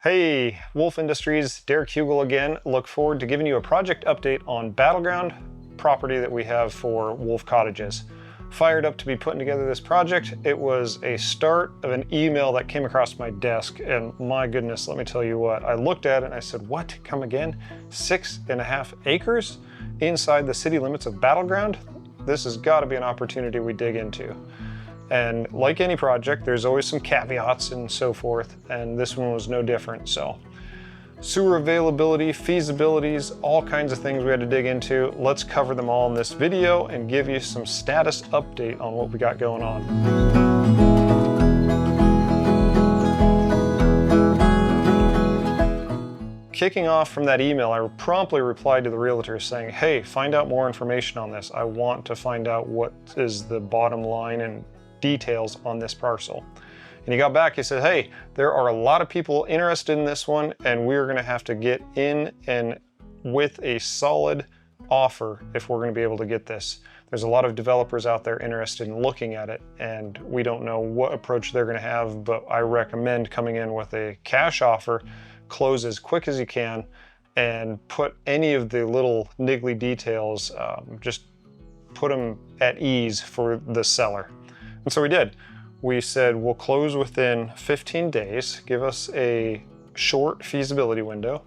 Hey, Wolf Industries, Derek Hugel again. Look forward to giving you a project update on Battleground property that we have for Wolf Cottages. Fired up to be putting together this project. It was a start of an email that came across my desk, and my goodness, let me tell you what. I looked at it and I said, what? Come again? 6.5 acres inside the city limits of Battleground? This has got to be an opportunity we dig into. And like any project, there's always some caveats and so forth, and this one was no different. So sewer availability, feasibilities, all kinds of things we had to dig into. Let's cover them all in this video and give you some status update on what we got going on. Kicking off from that email, I promptly replied to the realtor saying, hey, find out more information on this. I want to find out what is the bottom line and details on this parcel. And he got back, he said, hey, there are a lot of people interested in this one, and we're gonna have to get in and with a solid offer if we're gonna be able to get this. There's a lot of developers out there interested in looking at it, and we don't know what approach they're gonna have, but I recommend coming in with a cash offer, close as quick as you can, and put any of the little niggly details, just put them at ease for the seller. And so we did. We said, we'll close within 15 days, give us a short feasibility window,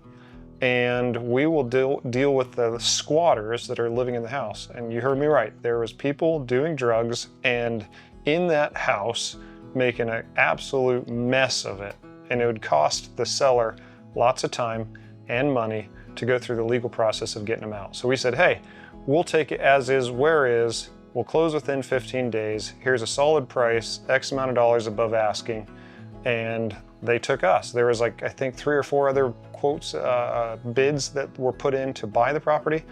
and we will deal with the squatters that are living in the house. And you heard me right, there was people doing drugs and in that house making an absolute mess of it. And it would cost the seller lots of time and money to go through the legal process of getting them out. So we said, hey, we'll take it as is, where is. We'll close within 15 days. Here's a solid price, X amount of dollars above asking. And they took us. There was like, I think 3 or 4 other quotes, bids that were put in to buy the property.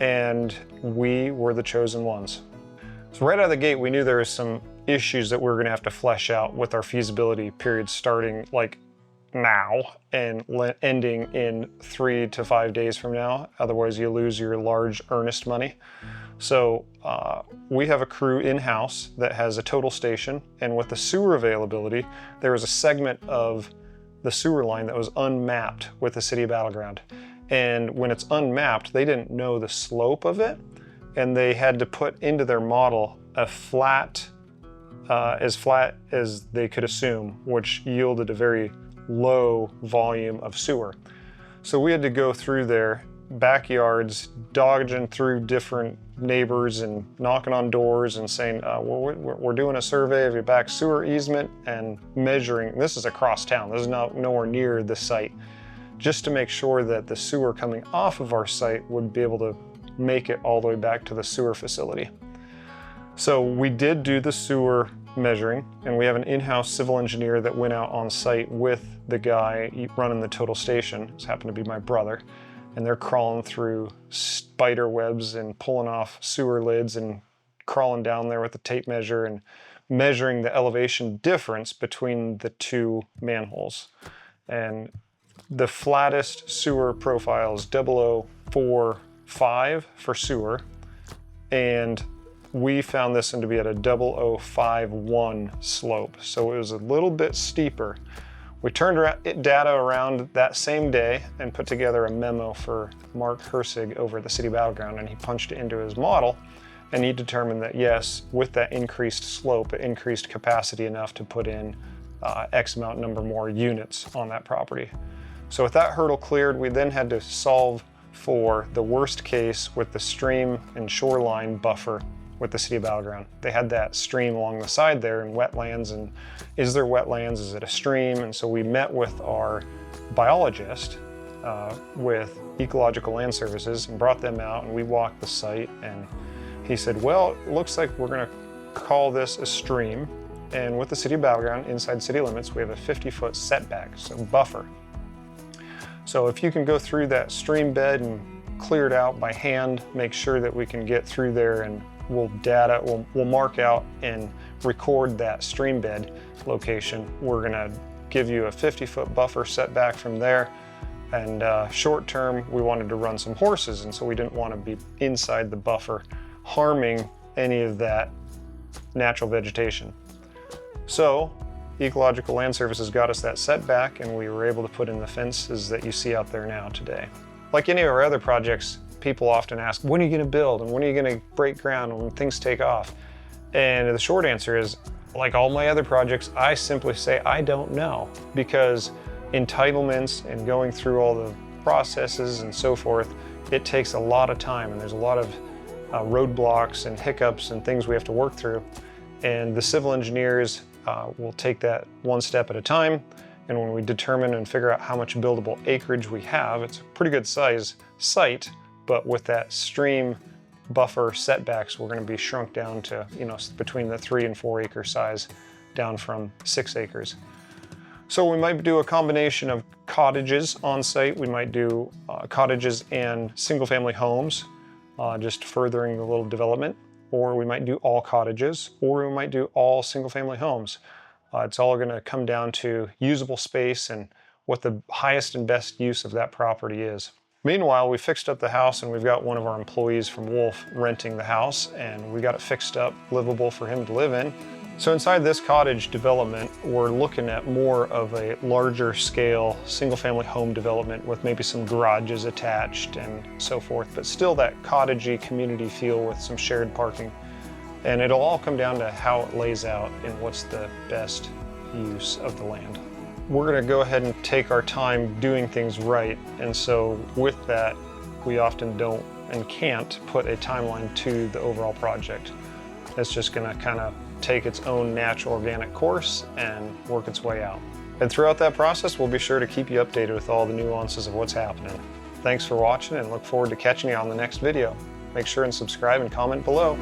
And we were the chosen ones. So right out of the gate, we knew there was some issues that we were gonna have to flesh out with our feasibility period starting like now and ending in 3 to 5 days from now. Otherwise you lose your large earnest money. So we have a crew in-house that has a total station, and with the sewer availability, there was a segment of the sewer line that was unmapped with the city of Battleground. And when it's unmapped, they didn't know the slope of it, and they had to put into their model a flat as they could assume, which yielded a very low volume of sewer. So we had to go through their backyards, dodging through different neighbors and knocking on doors and saying, we're doing a survey of your back sewer easement and measuring. This is across town. This is nowhere near the site, just to make sure that the sewer coming off of our site would be able to make it all the way back to the sewer facility. So we did do the sewer measuring, and we have an in-house civil engineer that went out on site with the guy running the total station. This happened to be my brother. And they're crawling through spider webs and pulling off sewer lids and crawling down there with the tape measure and measuring the elevation difference between the 2 manholes. And the flattest sewer profile is 0045 for sewer, and we found this one to be at a 0051 slope. So it was a little bit steeper. We turned data around that same day and put together a memo for Mark Hersig over at the City Battleground, and he punched it into his model, and he determined that yes, with that increased slope, it increased capacity enough to put in X amount number more units on that property. So with that hurdle cleared, we then had to solve for the worst case with the stream and shoreline buffer with the City of Battleground. They had that stream along the side there and wetlands, and is there wetlands, is it a stream? And so we met with our biologist with Ecological Land Services and brought them out, and we walked the site, and he said, well, it looks like we're gonna call this a stream, and with the City of Battleground, inside city limits, we have a 50-foot setback, so buffer. So if you can go through that stream bed and clear it out by hand, make sure that we can get through there, and we'll mark out and record that stream bed location. We're gonna give you a 50-foot buffer setback from there. And short term, we wanted to run some horses, and so we didn't want to be inside the buffer, harming any of that natural vegetation. So Ecological Land Services got us that setback, and we were able to put in the fences that you see out there now today. Like any of our other projects, people often ask, when are you going to build and when are you going to break ground and when things take off? And the short answer is, like all my other projects, I simply say I don't know, because entitlements and going through all the processes and so forth, it takes a lot of time, and there's a lot of roadblocks and hiccups and things we have to work through. And the civil engineers will take that one step at a time. And when we determine and figure out how much buildable acreage we have, it's a pretty good size site, but with that stream buffer setbacks, we're going to be shrunk down to, between the 3 and 4 acre size, down from 6 acres. So we might do a combination of cottages on site. We might do cottages and single family homes, just furthering the little development. Or we might do all cottages, or we might do all single family homes. It's all going to come down to usable space and what the highest and best use of that property is. Meanwhile, we fixed up the house, and we've got one of our employees from Wolf renting the house, and we got it fixed up, livable for him to live in. So inside this cottage development, we're looking at more of a larger scale single family home development with maybe some garages attached and so forth, but still that cottagey community feel with some shared parking. And it'll all come down to how it lays out and what's the best use of the land. We're going to go ahead and take our time doing things right, and so with that, we often don't and can't put a timeline to the overall project. It's just going to kind of take its own natural organic course and work its way out. And throughout that process, we'll be sure to keep you updated with all the nuances of what's happening. Thanks for watching, and look forward to catching you on the next video. Make sure and subscribe and comment below.